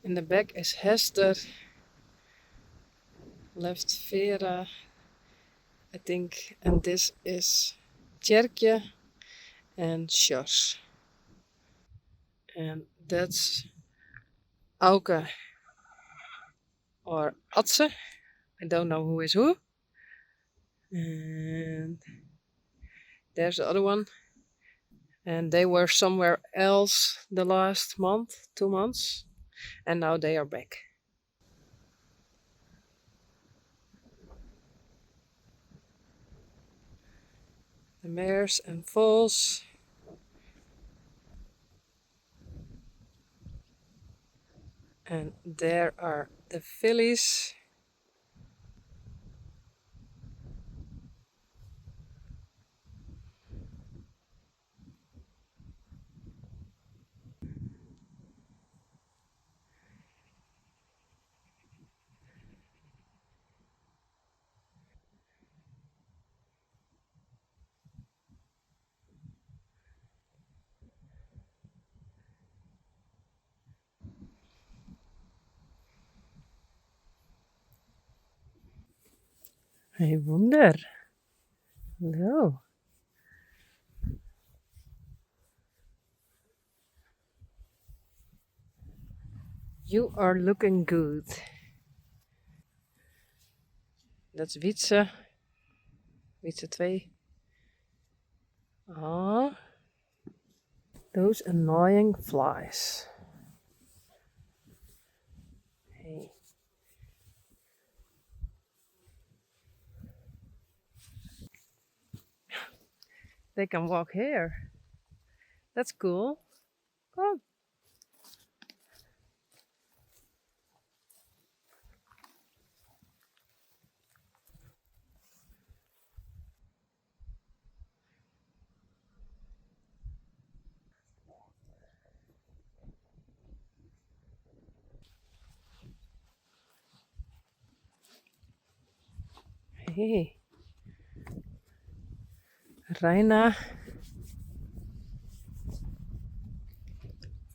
In the back is Hester, left Vera, I think, and this is Tjerkje and Sjors. And that's Auke or Atze. I don't know who is who. And there's the other one. And they were somewhere else the last month, 2 months. And now they are back. The mares and foals. And there are the fillies. Hey, wonder. Hello. You are looking good. That's Wietse. Wietse 2. Ah, those annoying flies. Hey. They can walk here. That's cool. Come. Hey. Reina.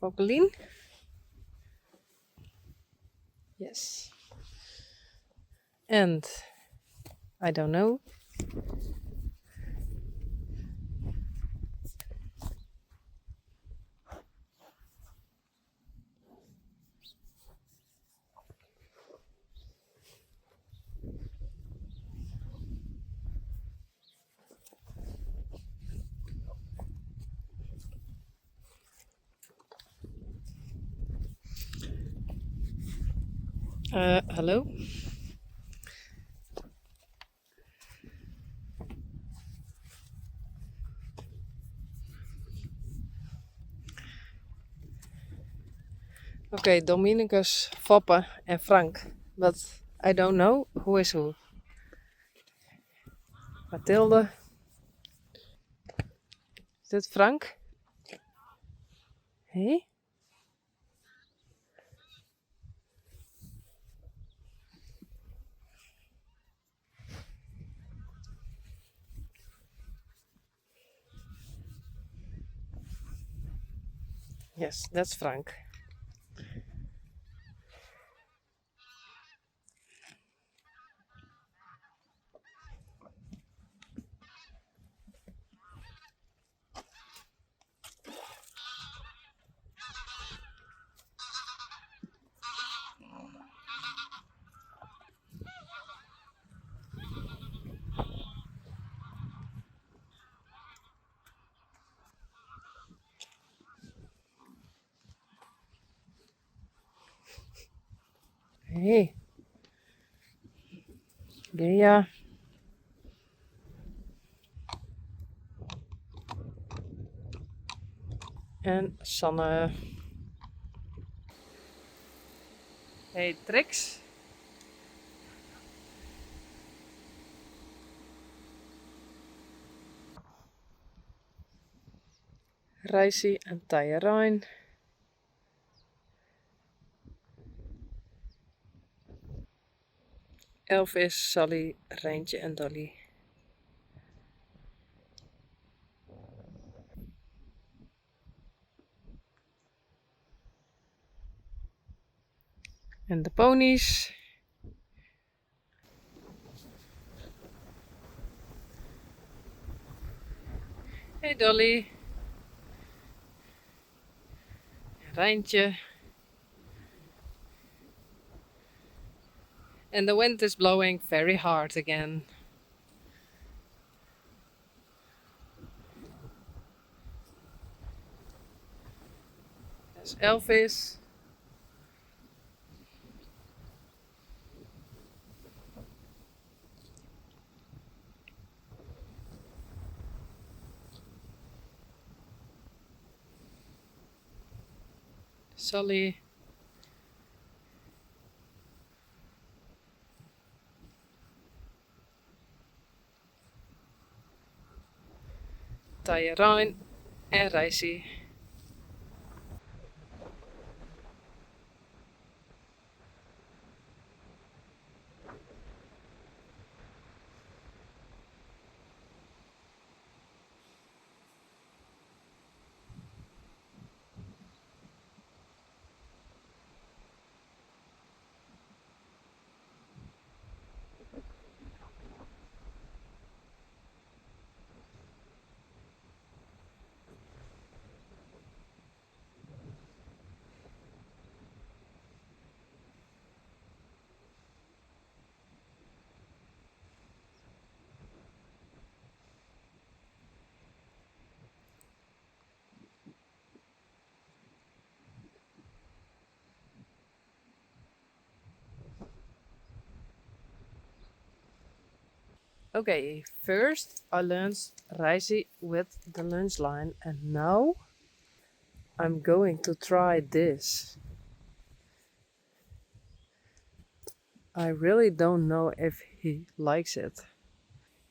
Fokelien. Yes. And I don't know. Hello. Okay, Dominicus, Foppe, and Frank. But I don't know who is who. Mathilde. Is that Frank? Hey? Yes, that's Frank. Hey. Gea. En Sanne. Hey, Trix. Reisi en Tayarijn. Elvis, Sally, Rijntje en Dolly. And the ponies. Hey Dolly. Rijntje. And the wind is blowing very hard again. There's Elvis. Sully. Taya en Reisi. Okay, first I learned Reisi with the lunch line, and now I'm going to try this. I really don't know if he likes it.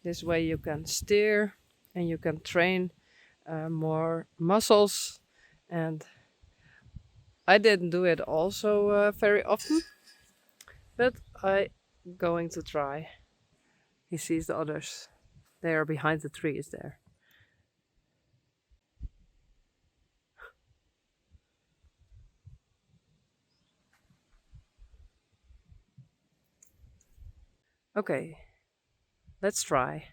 This way you can steer and you can train more muscles, and I didn't do it also very often, but I going to try. He sees the others. They are behind the trees there. Okay, let's try.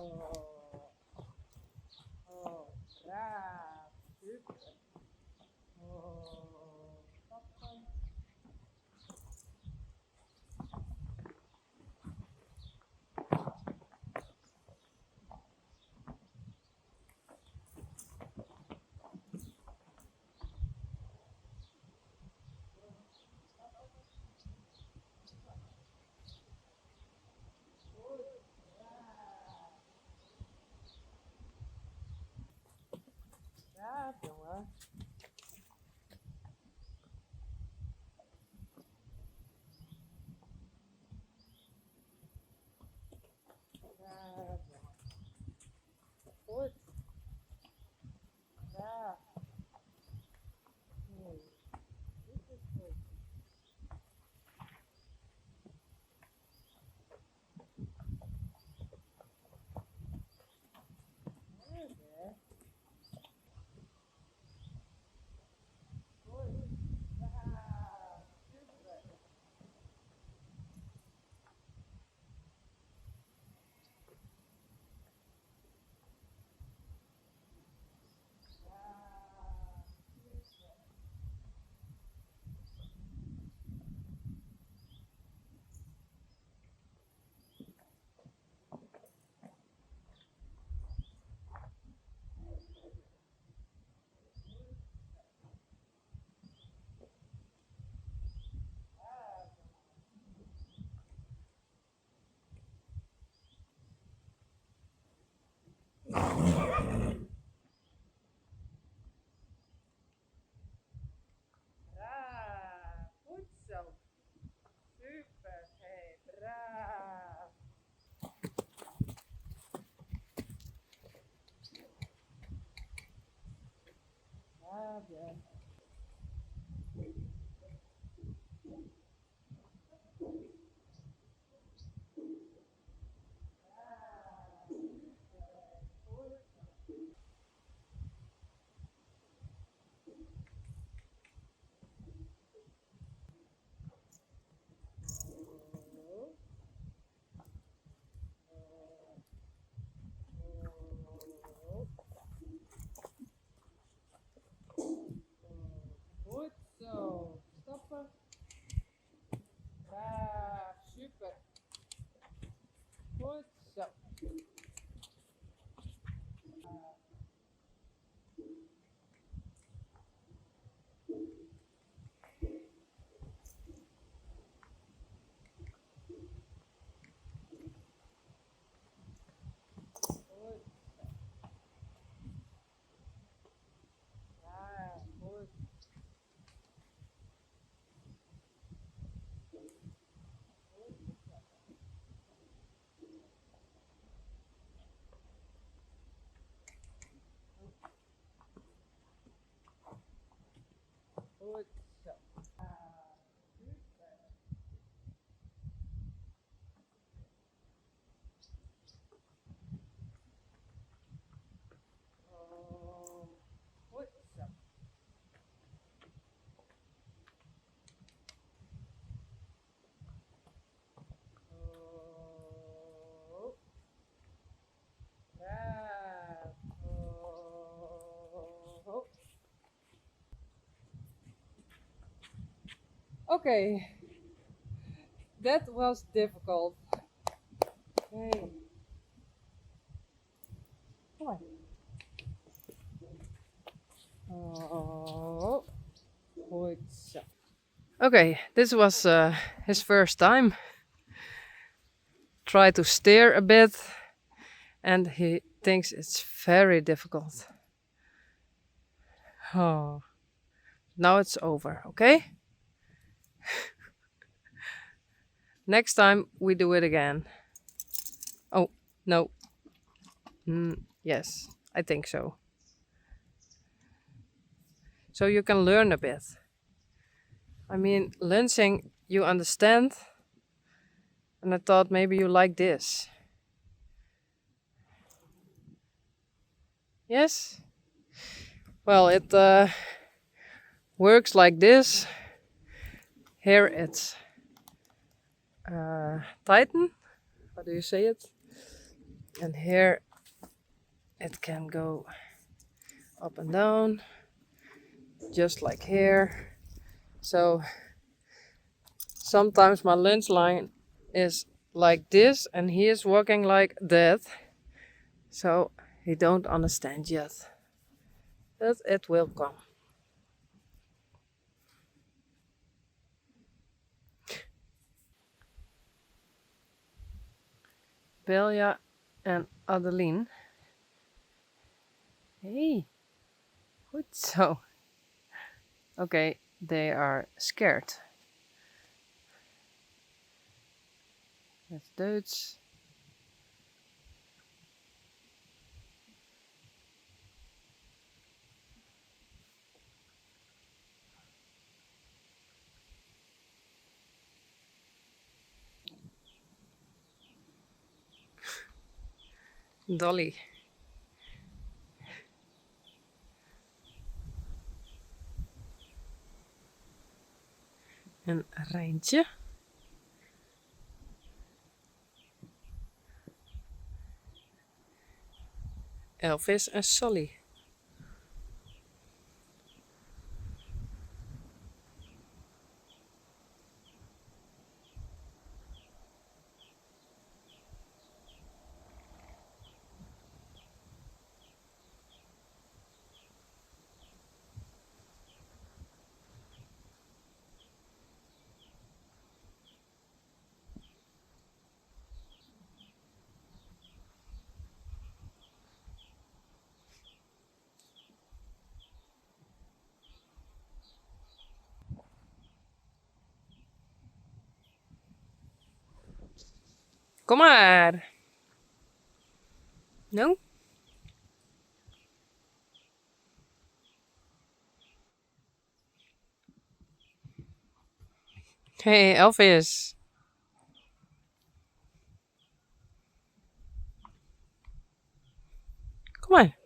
Oh, oh, braaf. Super. Oh, papa. Braaf, jongen. Braaf, jongen. Goed. Braaf. Nee, dit is goed. Goed, hè? Goed. Braaf. Super. Braaf. Super. Braaf. Goed zo. Super. Hey, braaf. Braaf, ja. Goed zo. Stoppen. Braaf. Super. Goed zo. Goed. Braaf. Goed. Goed zo. Braaf. Super. Oh, goed zo. Oh, braaf. Oh. Okay, that was difficult. Hey, come on. Oh, goed zo. Okay, this was his first time. Try to steer a bit, and he thinks it's very difficult. Oh, now it's over, okay? Next time we do it again. Oh, no. Yes, I think so. So you can learn a bit. I mean, lunging, you understand. And I thought maybe you like this. Yes? Well, it works like this. Here it's tighten. How do you say it? And here it can go up and down, just like here. So sometimes my lunch line is like this and he is walking like that. So he don't understand yet. But it will come. Belia and Adeline. Hey, goed zo. Okay, they are scared. That's Dutch. Dolly. En Rijntje. Elvis en Sally. Kom maar. No? Hey, Elvis. Kom maar.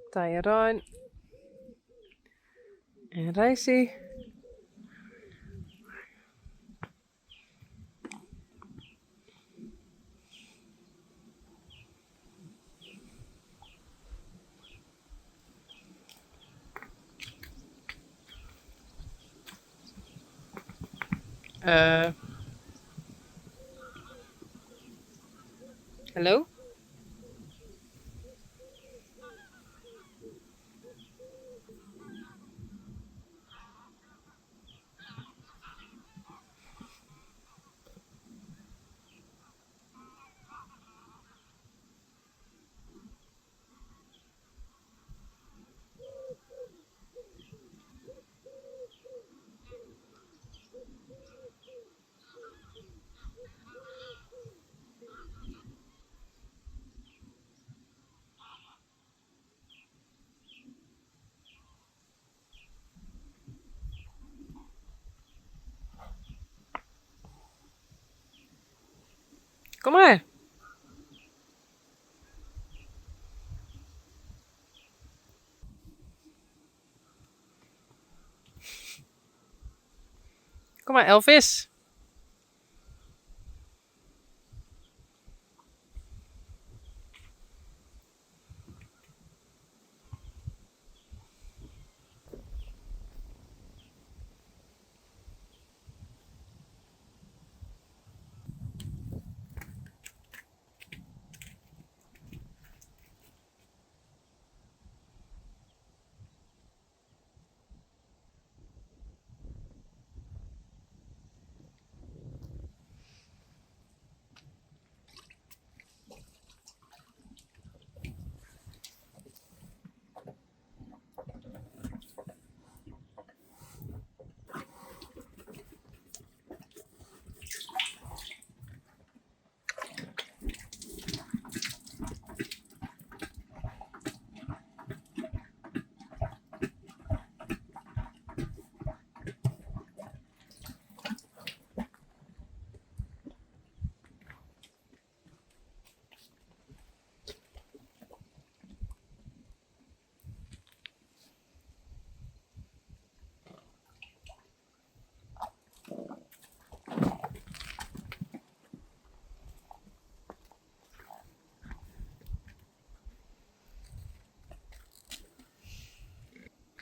Tyrone. En Rijssie. Hallo? Kom maar. Kom maar, Elvis.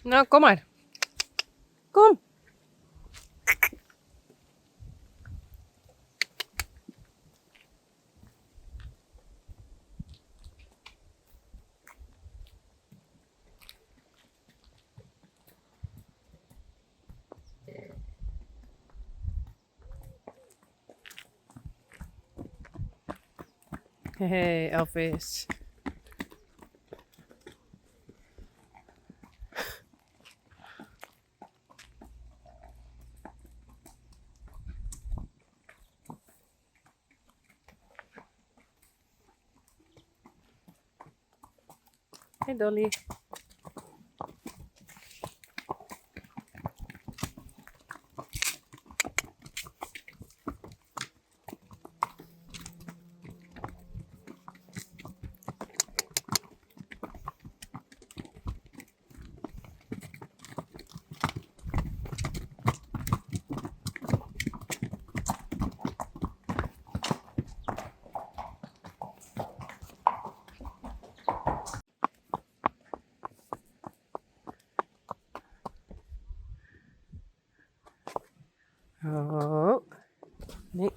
Nou, kom maar. Kom. Hey, Elvis. Hey, Dolly. Oh, nee.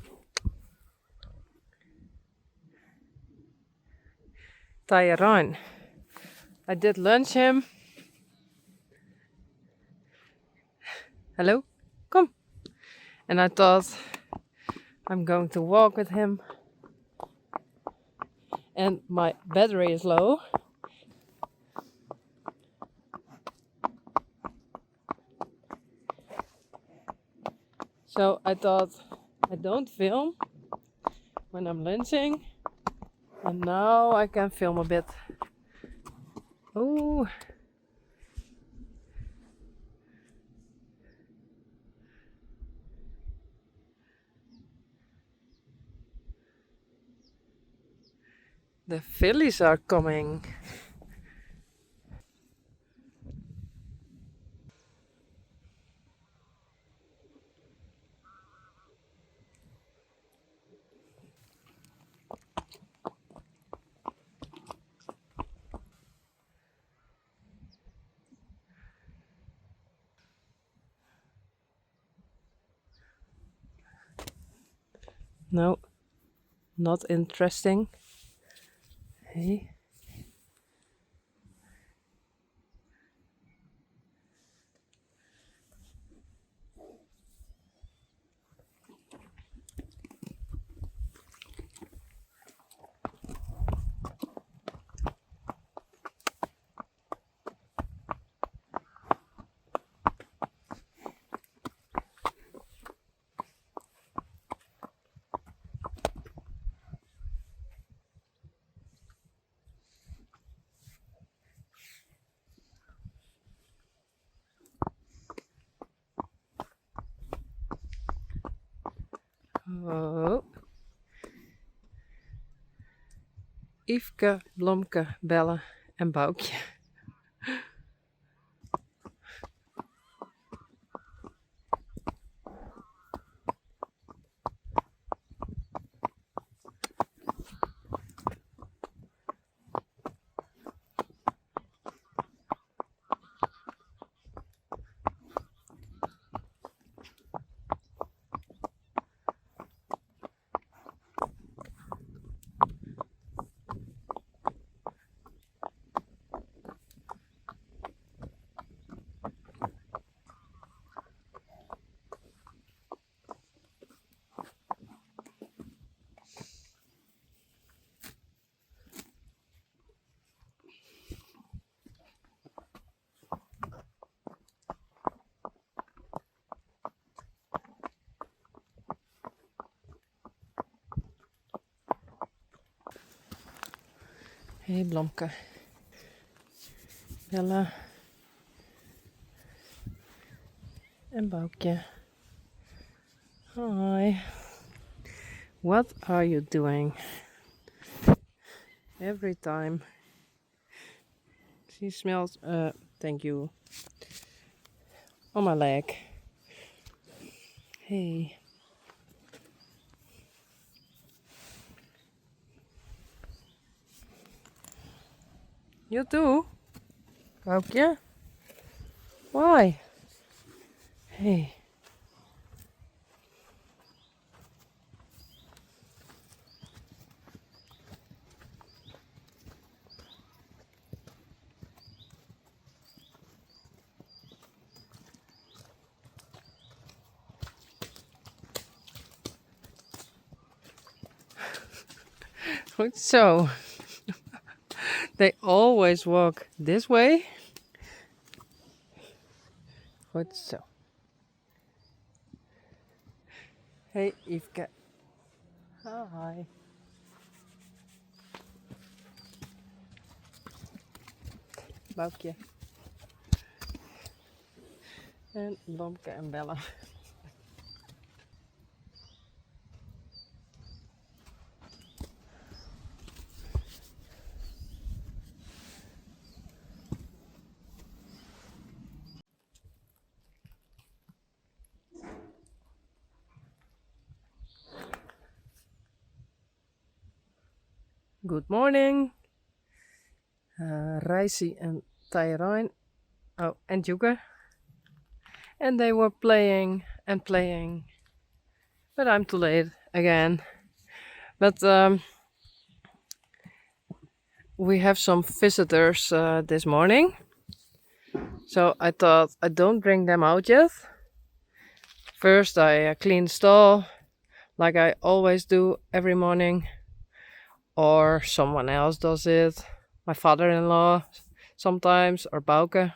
Tyrone. I did lunch him. Hello? Come. And I thought I'm going to walk with him. And my battery is low. So I thought I don't film when I'm lunching. And now I can film a bit. Oh. The Phillies are coming. No, not interesting. Hey. Oh. Yveske, Blomke, Belle en Boukje. Hey Blomke, Belle en Boukje. Hi. What are you doing? Every time. She smells, thank you, on my leg. Hey. You too? Boukje? Why? Hey. Goed zo. They always walk this way. Goed zo. Hey Yveske. Hi. Boukje. En Lomke en Bella. Good morning. Reisi and Tyrone. Oh, and Yuka. And they were playing and playing. But I'm too late again. But we have some visitors this morning. So I thought I don't bring them out yet. First I clean the stall like I always do every morning. Or someone else does it. My father-in-law sometimes, or Bauke.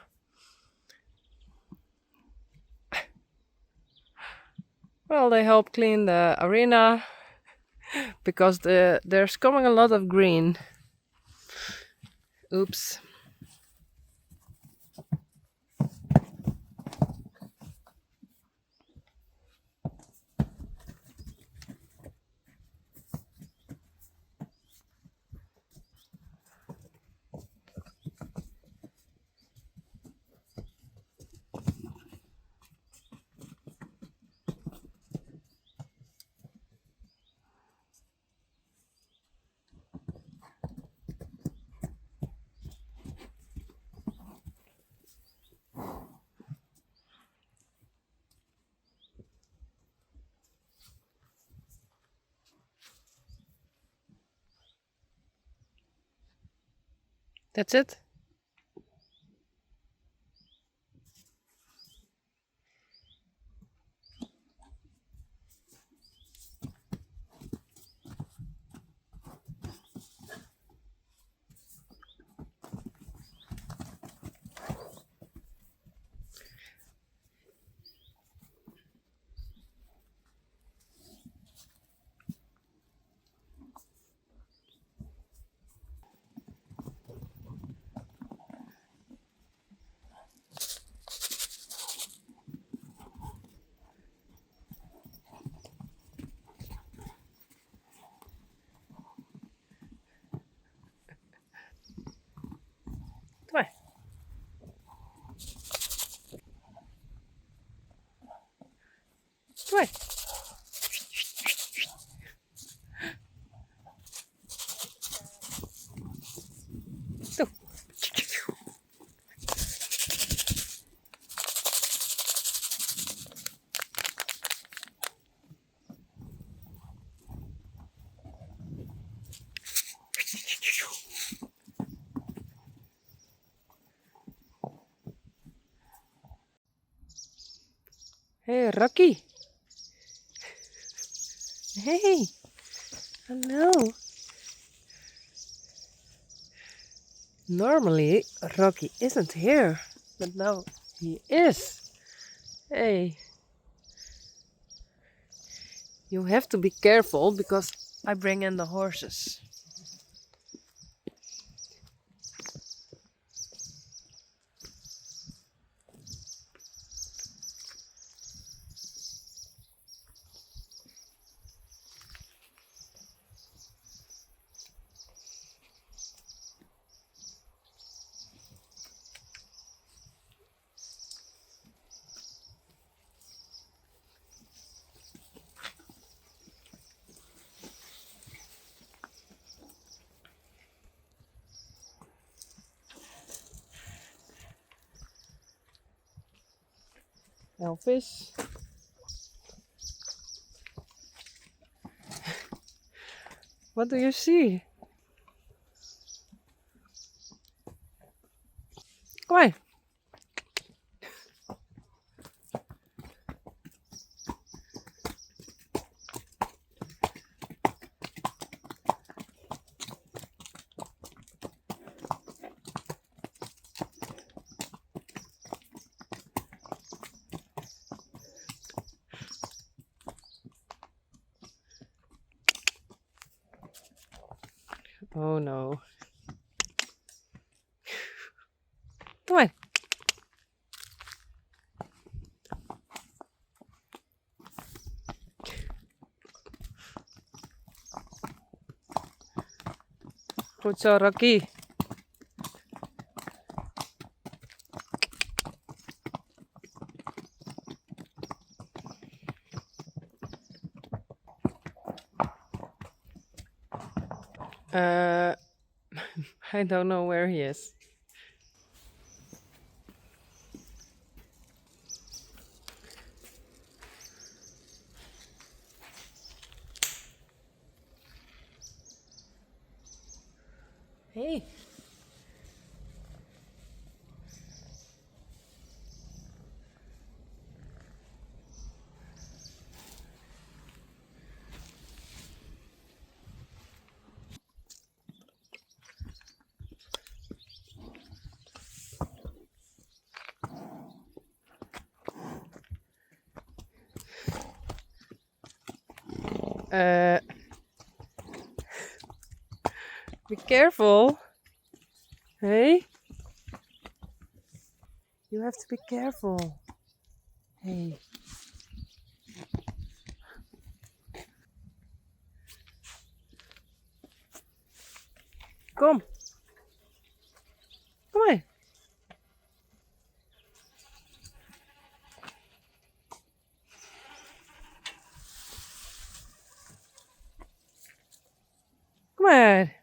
Well, they help clean the arena because there's coming a lot of green. Oops. That's it. Come on. Come on. Go. Hey, Rocky. Hey. Hello. Normally, Rocky isn't here, but now he is. Hey. You have to be careful because I bring in the horses. Elvis. What do you see? Come on. Oh no. Come on. Goed zo, Rocky. Uh, I don't know where he is. Hey. Be careful. Hey. You have to be careful. Hey. Kom. Kom maar. Kom maar.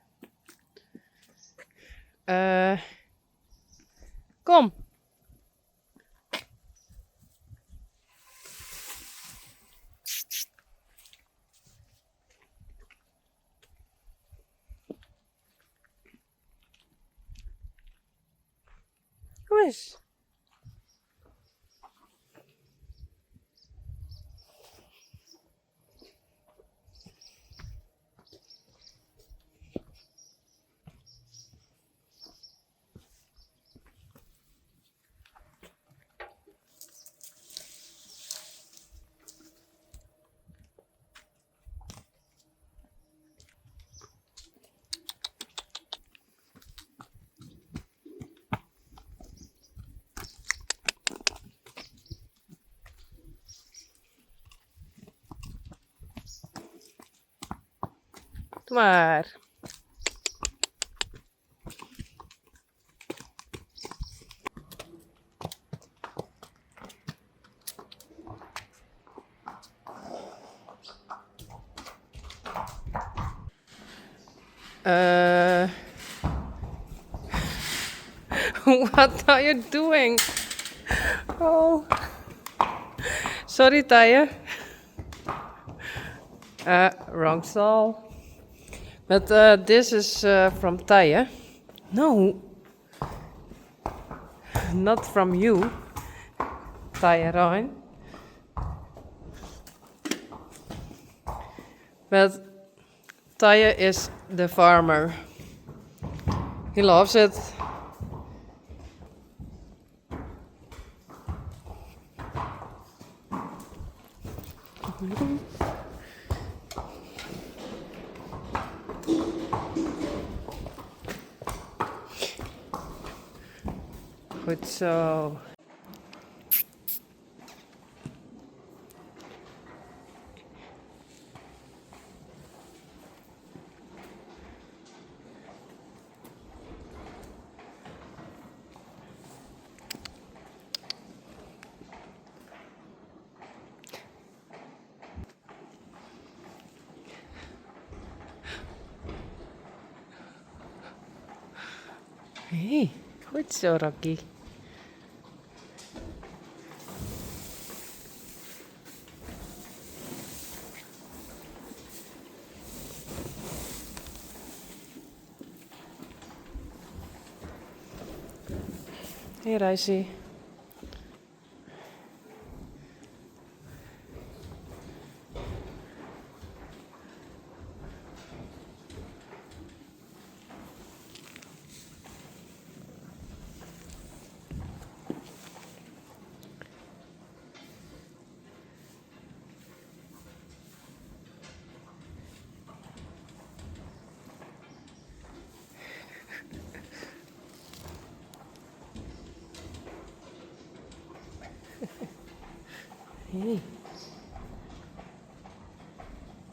Kom. Kom eens. Doe maar. What are you doing? Oh. Sorry, Taya. Wrong stall. But this is from Taya. No. Not from you, Taya Ryan. But Taya is the farmer. He loves it. Goed zo. Hey, goed zo, Rocky. Here I see. Hey.